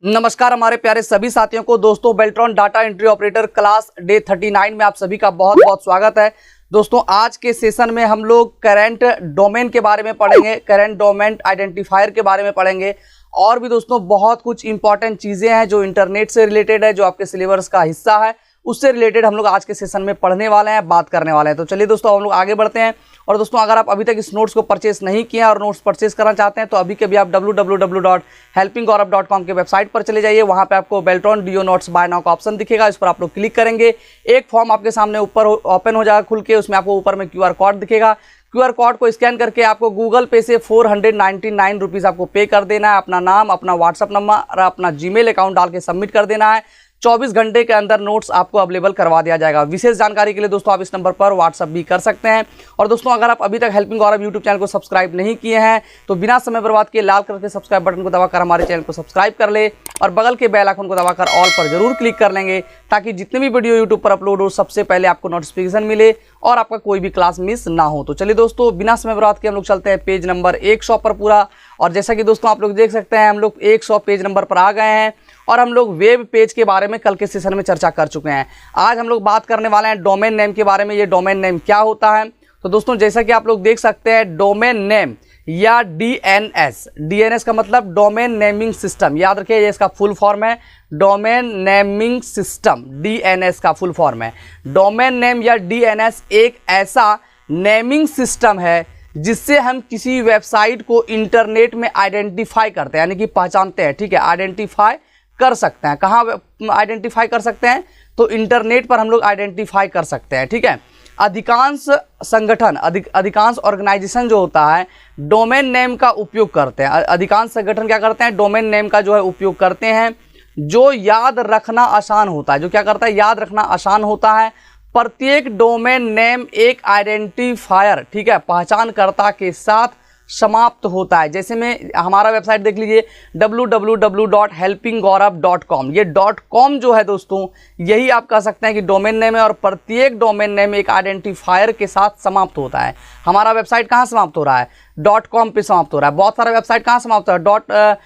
नमस्कार हमारे प्यारे सभी साथियों को। दोस्तों Beltron data entry operator class day 39 में आप सभी का बहुत बहुत स्वागत है। दोस्तों आज के सेशन में हम लोग करंट डोमेन के बारे में पढ़ेंगे, करंट डोमेन आइडेंटिफायर के बारे में पढ़ेंगे और भी दोस्तों बहुत कुछ इंपॉर्टेंट चीजें हैं जो इंटरनेट से रिलेटेड है, जो आपके सिलेबस का हिस्सा है, उससे रिलेटेड हम लोग आज के सेशन में पढ़ने वाले हैं, बात करने वाले हैं। तो चलिए दोस्तों हम लोग आगे बढ़ते हैं। और दोस्तों अगर आप अभी तक इस नोट्स को परचेस नहीं किए और नोट्स परचेस करना चाहते हैं तो अभी के भी आप www.helpinggaurav.com के वेबसाइट पर चले जाइए। वहां पे आपको Beltron DEO notes buy now का ऑप्शन दिखेगा, इस पर आप लोग क्लिक करेंगे। एक फॉर्म आपके सामने ऊपर ओपन हो जाएगा खुल के, उसमें आपको ऊपर में QR कोड दिखेगा। QR कोड को स्कैन करके आपको गूगल पे से 499 रुपीज़ आपको पे कर देना है। अपना नाम, अपना व्हाट्सअप नंबर और अपना जीमेल अकाउंट डाल के सबमिट कर देना है। 24 घंटे के अंदर नोट्स आपको अवेलेबल करवा दिया जाएगा। विशेष जानकारी के लिए दोस्तों आप इस नंबर पर व्हाट्सअप भी कर सकते हैं। और दोस्तों अगर आप अभी तक हेल्पिंग गौरव यूट्यूब चैनल को सब्सक्राइब नहीं किए हैं तो बिना समय बर्बाद किए लाल कलर के सब्सक्राइब बटन को दबाकर हमारे चैनल को सब्सक्राइब कर ले और बगल के बेल आइकन को दबाकर ऑल पर जरूर क्लिक कर लेंगे, ताकि जितने भी वीडियो यूट्यूब पर अपलोड हो सबसे पहले आपको नोटिफिकेशन मिले और आपका कोई भी क्लास मिस ना हो। तो चलिए दोस्तों बिना समय बर्बाद किए हम लोग चलते हैं पेज नंबर 100 पर पूरा। और जैसा कि दोस्तों आप लोग देख सकते हैं हम लोग 100 पेज नंबर पर आ गए हैं और हम लोग वेब पेज के बारे में कल के सेशन में चर्चा कर चुके हैं। आज हम लोग बात करने वाले हैं डोमेन नेम के बारे में। ये डोमेन नेम क्या होता है? तो दोस्तों जैसा कि आप लोग देख सकते हैं डोमेन नेम या DNS का मतलब डोमेन नेमिंग सिस्टम, याद रखिए ये इसका फुल फॉर्म है, डोमेन नेमिंग सिस्टम, DNS का फुल फॉर्म है। डोमेन नेम या DNS एक ऐसा नेमिंग सिस्टम है जिससे हम किसी वेबसाइट को इंटरनेट में आइडेंटिफाई करते हैं, यानी कि पहचानते हैं। ठीक है, आइडेंटिफाई कर सकते हैं। कहाँ आइडेंटिफाई कर सकते हैं? तो इंटरनेट पर हम लोग आइडेंटिफाई कर सकते हैं। ठीक है, अधिकांश संगठन, अधिकांश ऑर्गेनाइजेशन जो होता है डोमेन नेम का उपयोग करते हैं। अधिकांश संगठन क्या करते हैं? डोमेन नेम का जो है उपयोग करते हैं, जो याद रखना आसान होता है। जो क्या करता है? याद रखना आसान होता है। प्रत्येक डोमेन नेम एक आइडेंटिफायर, ठीक है, पहचानकर्ता के साथ समाप्त होता है। जैसे में हमारा वेबसाइट देख लीजिए www.helpinggaurav.com। ये .com जो है दोस्तों यही आप कह सकते हैं कि डोमेन नेम है और प्रत्येक डोमेन नेम एक आइडेंटिफायर के साथ समाप्त होता है। हमारा वेबसाइट कहाँ समाप्त हो रहा है? .com पे समाप्त हो रहा है। बहुत सारा वेबसाइट कहाँ समाप्त हो रहा है?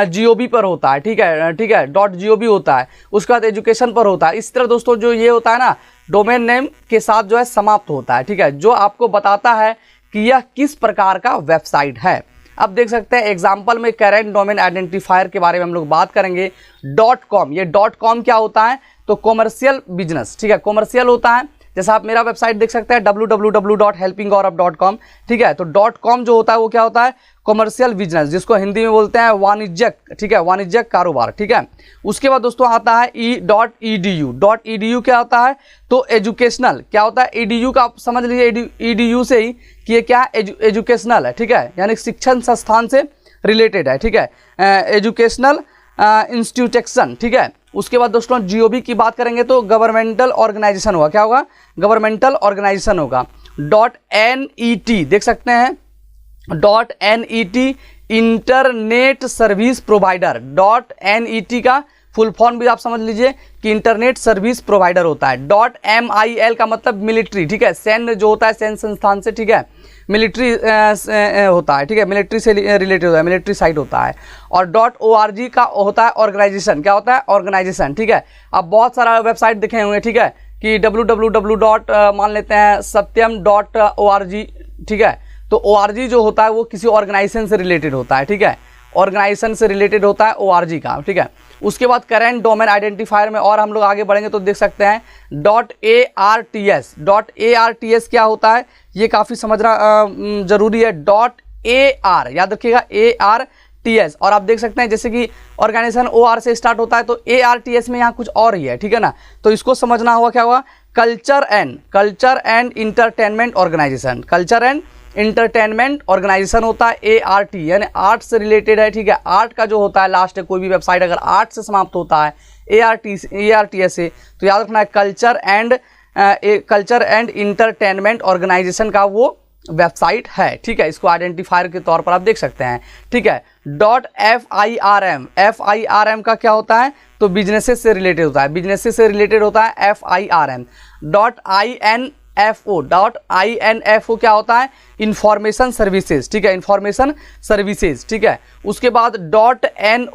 .gov पर होता है। ठीक है, .gov होता है, उसके बाद एजुकेशन पर होता है। इस तरह दोस्तों जो ये होता है ना डोमेन नेम के साथ जो है समाप्त होता है। ठीक है, जो आपको बताता है कि यह किस प्रकार का वेबसाइट है। अब देख सकते हैं एग्जाम्पल में करंट डोमेन आइडेंटिफायर के बारे में हम लोग बात करेंगे। .com, ये .com क्या होता है? तो कॉमर्शियल बिजनेस। ठीक है, कॉमर्शियल होता है। जैसा आप मेरा वेबसाइट देख सकते हैं www.helpinggaurav.com। ठीक है, तो .com जो होता है वो क्या होता है? कॉमर्शियल बिजनेस, जिसको हिंदी में बोलते हैं वाणिज्यिक। ठीक है, वाणिज्यिक कारोबार। ठीक है, उसके बाद दोस्तों आता है .edu। .edu क्या होता है? तो एजुकेशनल। क्या होता है? edu का आप समझ लीजिए edu से ही कि ये क्या एजुकेशनल है। ठीक है, यानी शिक्षण संस्थान से रिलेटेड है। ठीक है, एजुकेशनल इंस्टीट्यूशन। ठीक है, उसके बाद दोस्तों GOV की बात करेंगे तो गवर्नमेंटल ऑर्गेनाइजेशन होगा। क्या होगा? गवर्नमेंटल ऑर्गेनाइजेशन होगा। .net देख सकते हैं, .net internet service provider. .net का फुल फॉर्म भी आप समझ लीजिए कि इंटरनेट सर्विस प्रोवाइडर होता है। .mil का मतलब मिलिट्री। ठीक है, सैन्य जो होता है, सैन्य संस्थान से, ठीक है, मिलिट्री होता है। ठीक है, मिलिट्री से रिलेटेड होता है, मिलिट्री साइट होता है। और .org का होता है ऑर्गेनाइजेशन। क्या होता है? ऑर्गेनाइजेशन। ठीक है, आप बहुत सारा वेबसाइट देखे होंगे। ठीक है, कि www. मान लेते हैं satyam.org। ठीक है, तो org जो होता है वो किसी ऑर्गेनाइजेशन से रिलेटेड होता है। ठीक है, ऑर्गेनाइजेशन से रिलेटेड होता है org का। ठीक है, उसके बाद करंट डोमेन आइडेंटिफायर में और हम लोग आगे बढ़ेंगे तो देख सकते हैं .arts। .arts क्या होता है? ये काफ़ी समझना जरूरी है। .ar याद रखिएगा, ARTS। और आप देख सकते हैं जैसे कि ऑर्गेनाइजेशन OR से स्टार्ट होता है तो ARTS में यहाँ कुछ और ही है। ठीक है ना, तो इसको समझना होगा। क्या होगा? Culture and entertainment organization. Culture and entertainment organization होता है ART, यानी आर्ट से रिलेटेड है। ठीक है, आर्ट का जो होता है लास्ट कोई भी वेबसाइट अगर आर्ट से समाप्त होता है ARTS से तो याद रखना है कल्चर एंड इंटरटेनमेंट ऑर्गेनाइजेशन का वो वेबसाइट है। ठीक है, इसको आइडेंटिफायर के तौर पर आप देख सकते हैं। ठीक है, .FIRM का क्या होता है? तो बिजनेसेस से रिलेटेड होता है। बिजनेसेस से रिलेटेड होता है FIRM। .info क्या होता है, इंफॉर्मेशन सर्विसेज, ठीक है, इंफॉर्मेशन सर्विसेज, ठीक है। उसके बाद .non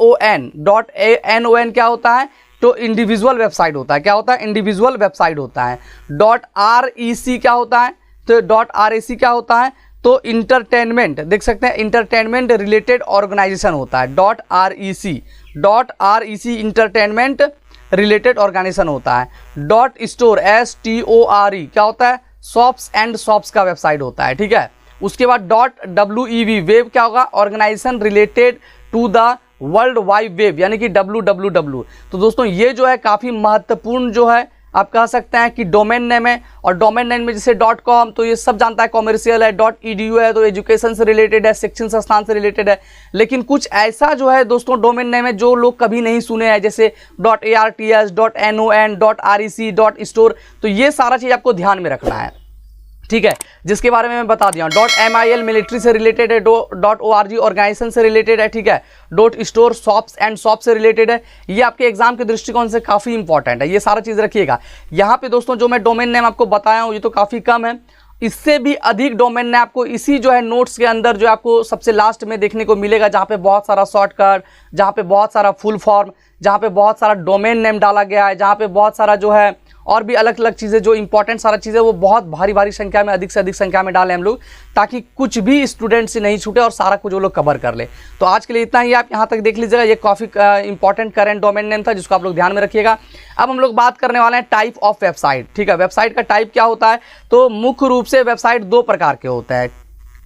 क्या होता है, तो इंडिविजुअल वेबसाइट होता है, क्या होता है, इंडिविजुअल वेबसाइट होता है। .rec क्या होता है, तो .rec क्या होता है, तो इंटरटेनमेंट, देख सकते हैं इंटरटेनमेंट रिलेटेड ऑर्गेनाइजेशन होता है। .rec इंटरटेनमेंट रिलेटेड ऑर्गेनाइजेशन होता है। .store STORE क्या होता है, शॉप्स एंड शॉप्स का वेबसाइट होता है, ठीक है। उसके बाद .wev वेब क्या होगा, organization related to the world wide web, यानी कि www। तो दोस्तों ये जो है काफ़ी महत्वपूर्ण जो है आप कह सकते हैं कि डोमेन नेम है। और डोमेन नेम में जैसे .com तो ये सब जानता है, कॉमर्शियल है। .edu है तो एजुकेशन से रिलेटेड है, शिक्षण संस्थान से रिलेटेड है। लेकिन कुछ ऐसा जो है दोस्तों डोमेन नेम है जो लोग कभी नहीं सुने हैं, जैसे .arts, .non, .rec, .store। तो ये सारा चीज़ आपको ध्यान में रखना है, ठीक है, जिसके बारे में मैं बता दिया। .mil मिलिट्री से रिलेटेड है, .org ऑर्गेनाइजेशन से रिलेटेड है, ठीक है। .store शॉप्स एंड शॉप से रिलेटेड है। ये आपके एग्जाम के दृष्टिकोण से काफ़ी इंपॉर्टेंट है, ये सारा चीज़ रखिएगा। यहाँ पे दोस्तों जो मैं डोमेन नेम आपको बताया हूँ ये तो काफ़ी कम है, इससे भी अधिक डोमेन नेम आपको इसी जो है नोट्स के अंदर जो आपको सबसे लास्ट में देखने को मिलेगा, जहाँ पे बहुत सारा शॉर्टकट, जहाँ पे बहुत सारा फुल फॉर्म, जहाँ पे बहुत सारा डोमेन नेम डाला गया है, जहाँ पे बहुत सारा जो है और भी अलग अलग चीज़ें जो इंपॉर्टेंट सारा चीज़ें वो बहुत भारी संख्या में, अधिक से अधिक संख्या में डालें हम लोग, ताकि कुछ भी स्टूडेंट से नहीं छूटे और सारा कुछ वो लोग कवर कर ले। तो आज के लिए इतना ही, आप यहाँ तक देख लीजिएगा। ये काफ़ी इंपॉर्टेंट करंट डोमेन नेम था जिसको आप लोग ध्यान में रखिएगा। अब हम लोग बात करने वाले हैं टाइप ऑफ वेबसाइट, ठीक है। वेबसाइट का टाइप क्या होता है, तो मुख्य रूप से वेबसाइट दो प्रकार के होते हैं।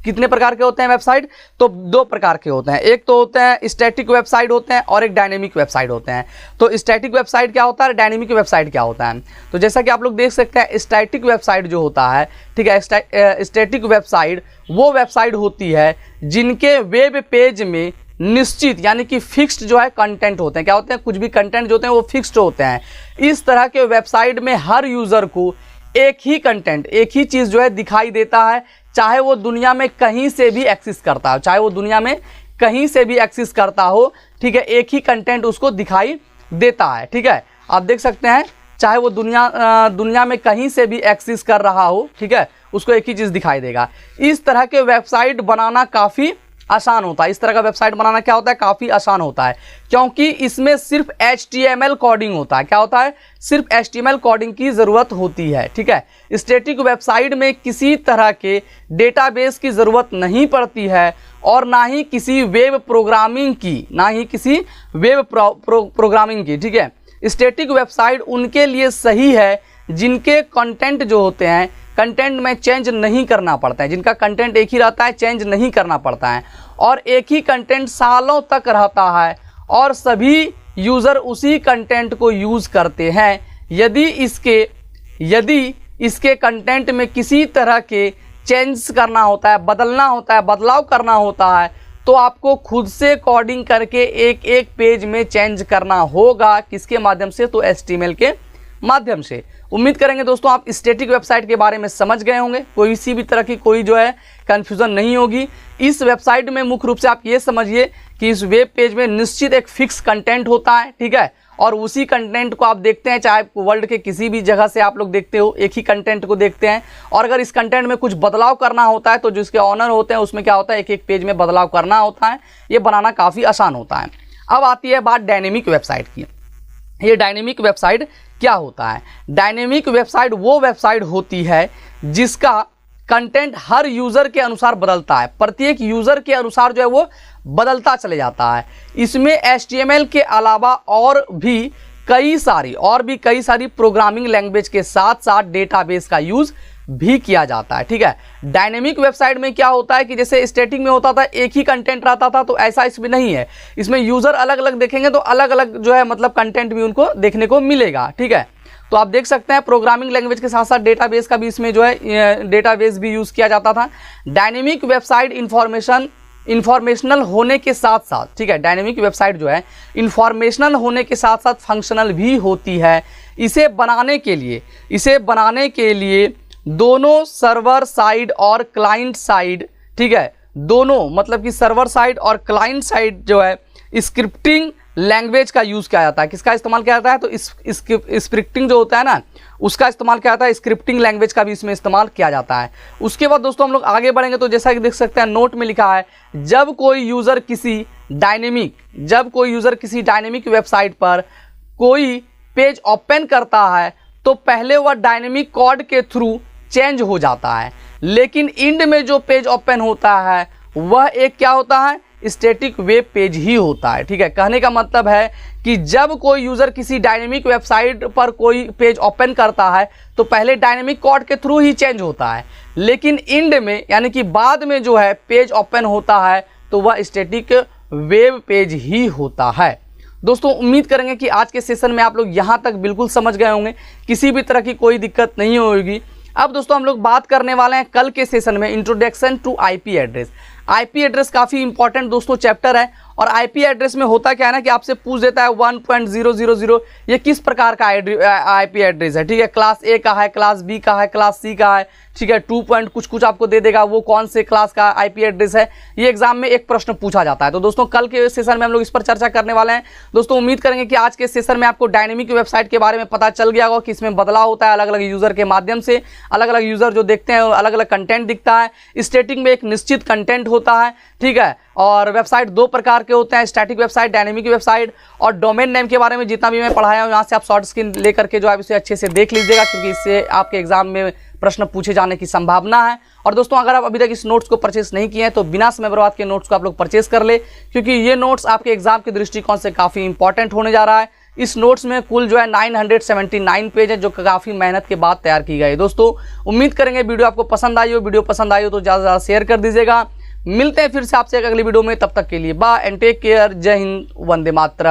कितने प्रकार के होते हैं वेबसाइट, तो दो प्रकार के होते हैं। एक तो होते हैं स्टैटिक वेबसाइट होते हैं और एक डायनेमिक वेबसाइट होते हैं। तो स्टैटिक वेबसाइट क्या होता है, डायनेमिक वेबसाइट क्या होता है, तो जैसा कि आप लोग देख सकते हैं स्टैटिक वेबसाइट जो होता है, ठीक है, स्टैटिक वेबसाइट वो वेबसाइट होती है जिनके वेब पेज में निश्चित यानी कि फिक्स्ड जो है कंटेंट होते हैं। क्या होते हैं, कुछ भी कंटेंट जो होते हैं वो फिक्स्ड होते हैं। इस तरह के वेबसाइट में हर यूज़र को एक ही कंटेंट, एक ही चीज़ जो है दिखाई देता है, चाहे वो दुनिया में कहीं से भी एक्सेस करता हो, चाहे वो दुनिया में कहीं से भी एक्सेस करता हो, ठीक है, एक ही कंटेंट उसको दिखाई देता है, ठीक है। आप देख सकते हैं चाहे वो दुनिया में कहीं से भी एक्सेस कर रहा हो, ठीक है, उसको एक ही चीज़ दिखाई देगा। इस तरह के वेबसाइट बनाना काफ़ी आसान होता है। इस तरह का वेबसाइट बनाना क्या होता है, काफ़ी आसान होता है, क्योंकि इसमें सिर्फ HTML कोडिंग होता है। क्या होता है, सिर्फ HTML कोडिंग की ज़रूरत होती है, ठीक है। स्टैटिक वेबसाइट में किसी तरह के डेटाबेस की ज़रूरत नहीं पड़ती है और ना ही किसी वेब प्रोग्रामिंग की, ठीक है। स्टैटिक वेबसाइट उनके लिए सही है जिनके कंटेंट जो होते हैं, कंटेंट में चेंज नहीं करना पड़ता है, जिनका कंटेंट एक ही रहता है, चेंज नहीं करना पड़ता है, और एक ही कंटेंट सालों तक रहता है और सभी यूज़र उसी कंटेंट को यूज़ करते हैं। यदि इसके कंटेंट में किसी तरह के चेंज करना होता है, बदलना होता है, बदलाव करना होता है, तो आपको खुद से कोडिंग करके एक एक पेज में चेंज करना होगा। किसके माध्यम से, तो HTML के माध्यम से। उम्मीद करेंगे दोस्तों आप स्टैटिक वेबसाइट के बारे में समझ गए होंगे, कोई सी भी तरह की कोई जो है कन्फ्यूज़न नहीं होगी। इस वेबसाइट में मुख्य रूप से आप ये समझिए कि इस वेब पेज में निश्चित एक फिक्स कंटेंट होता है, ठीक है, और उसी कंटेंट को आप देखते हैं, चाहे वर्ल्ड के किसी भी जगह से आप लोग देखते हो, एक ही कंटेंट को देखते हैं। और अगर इस कंटेंट में कुछ बदलाव करना होता है तो जिसके ऑनर होते हैं उसमें क्या होता है, एक एक पेज में बदलाव करना होता है। ये बनाना काफ़ी आसान होता है। अब आती है बात डायनेमिक वेबसाइट की। ये डायनेमिक वेबसाइट क्या होता है, डायनेमिक वेबसाइट वो वेबसाइट होती है जिसका कंटेंट हर यूज़र के अनुसार बदलता है, प्रत्येक यूज़र के अनुसार जो है वो बदलता चले जाता है। इसमें HTML के अलावा और भी कई सारी प्रोग्रामिंग लैंग्वेज के साथ साथ डेटाबेस का यूज़ भी किया जाता है, ठीक है। डायनेमिक वेबसाइट में क्या होता है कि जैसे स्टैटिक में होता था एक ही कंटेंट रहता था, तो ऐसा इसमें नहीं है। इसमें यूज़र अलग अलग देखेंगे तो अलग अलग जो है मतलब कंटेंट भी उनको देखने को मिलेगा, ठीक है। तो आप देख सकते हैं प्रोग्रामिंग लैंग्वेज के साथ साथ डेटाबेस का भी इसमें जो है डेटाबेस भी यूज़ किया जाता था। डायनेमिक वेबसाइट इंफॉर्मेशनल होने के साथ साथ, ठीक है, डायनेमिक वेबसाइट जो है इंफॉर्मेशनल होने के साथ साथ फंक्शनल भी होती है। इसे बनाने के लिए दोनों सर्वर साइड और क्लाइंट साइड, ठीक है, दोनों मतलब कि सर्वर साइड और क्लाइंट साइड जो है स्क्रिप्टिंग लैंग्वेज का यूज़ किया जाता है। किसका इस्तेमाल किया जाता है? तो स्क्रिप्टिंग जो होता है ना, उसका इस्तेमाल किया जाता है। स्क्रिप्टिंग लैंग्वेज का भी इसमें इस्तेमाल किया जाता है। उसके बाद दोस्तों हम लोग आगे बढ़ेंगे तो जैसा कि देख सकते हैं नोट में लिखा है, जब कोई यूज़र किसी डायनेमिक वेबसाइट पर कोई पेज ओपन करता है तो पहले वह डायनेमिक कोड के थ्रू चेंज हो जाता है, लेकिन इंड में जो पेज ओपन होता है वह एक क्या होता है? स्टैटिक वेब पेज ही होता है। ठीक है, कहने का मतलब है कि जब कोई यूज़र किसी डायनेमिक वेबसाइट पर कोई पेज ओपन करता है तो पहले डायनेमिक कोड के थ्रू ही चेंज होता है, लेकिन इंड में यानी कि बाद में जो है पेज ओपन होता है तो वह स्टैटिक वेब पेज ही होता है। दोस्तों उम्मीद करेंगे कि आज के सेशन में आप लोग यहाँ तक बिल्कुल समझ गए होंगे, किसी भी तरह की कोई दिक्कत नहीं होगी। अब दोस्तों हम लोग बात करने वाले हैं कल के सेशन में introduction to IP address. IP address काफ़ी इंपॉर्टेंट दोस्तों चैप्टर है, और आईपी एड्रेस में होता क्या है ना कि आपसे पूछ देता है 1.000 ये किस प्रकार का आईपी एड्रेस है। ठीक है, क्लास ए का है, क्लास बी का है, क्लास सी का है। ठीक है, 2 कुछ आपको दे देगा, वो कौन से क्लास का आईपी एड्रेस है, ये एग्जाम में एक प्रश्न पूछा जाता है। तो दोस्तों कल के सेशन में हम लोग इस पर चर्चा करने वाले हैं। दोस्तों उम्मीद करेंगे कि आज के सेशन में आपको डायनेमिक वेबसाइट के बारे में पता चल गया होगा कि इसमें बदलाव होता है अलग अलग यूजर के माध्यम से। अलग अलग यूजर जो देखते हैं अलग अलग कंटेंट दिखता है। स्टैटिक में एक निश्चित कंटेंट होता है। ठीक है, और वेबसाइट 2 प्रकार के होते हैं, स्टैटिक वेबसाइट, डायनेमिक वेबसाइट। और डोमेन नेम के बारे में जितना भी मैं पढ़ाया हूँ यहाँ से आप शॉर्ट स्क्रीन लेकर के जो है इसे अच्छे से देख लीजिएगा, क्योंकि इससे आपके एग्जाम में प्रश्न पूछे जाने की संभावना है। और दोस्तों अगर आप अभी तक इस नोट्स को परचेस नहीं किए हैं तो बिना समय बर्बाद के नोट्स को आप लोग परचेस कर ले, क्योंकि ये नोट्स आपके एग्जाम के दृष्टिकोण से काफ़ी इंपॉर्टेंट होने जा रहा है। इस नोट्स में कुल जो है 979 पेज है, जो काफ़ी मेहनत के बाद तैयार की गई है। दोस्तों उम्मीद करेंगे वीडियो आपको पसंद आई हो। वीडियो पसंद आई हो तो ज़्यादा से ज़्यादा शेयर कर दीजिएगा। मिलते हैं फिर से आपसे एक अगली वीडियो में, तब तक के लिए बाय एंड टेक केयर। जय हिंद, वंदे मातरम।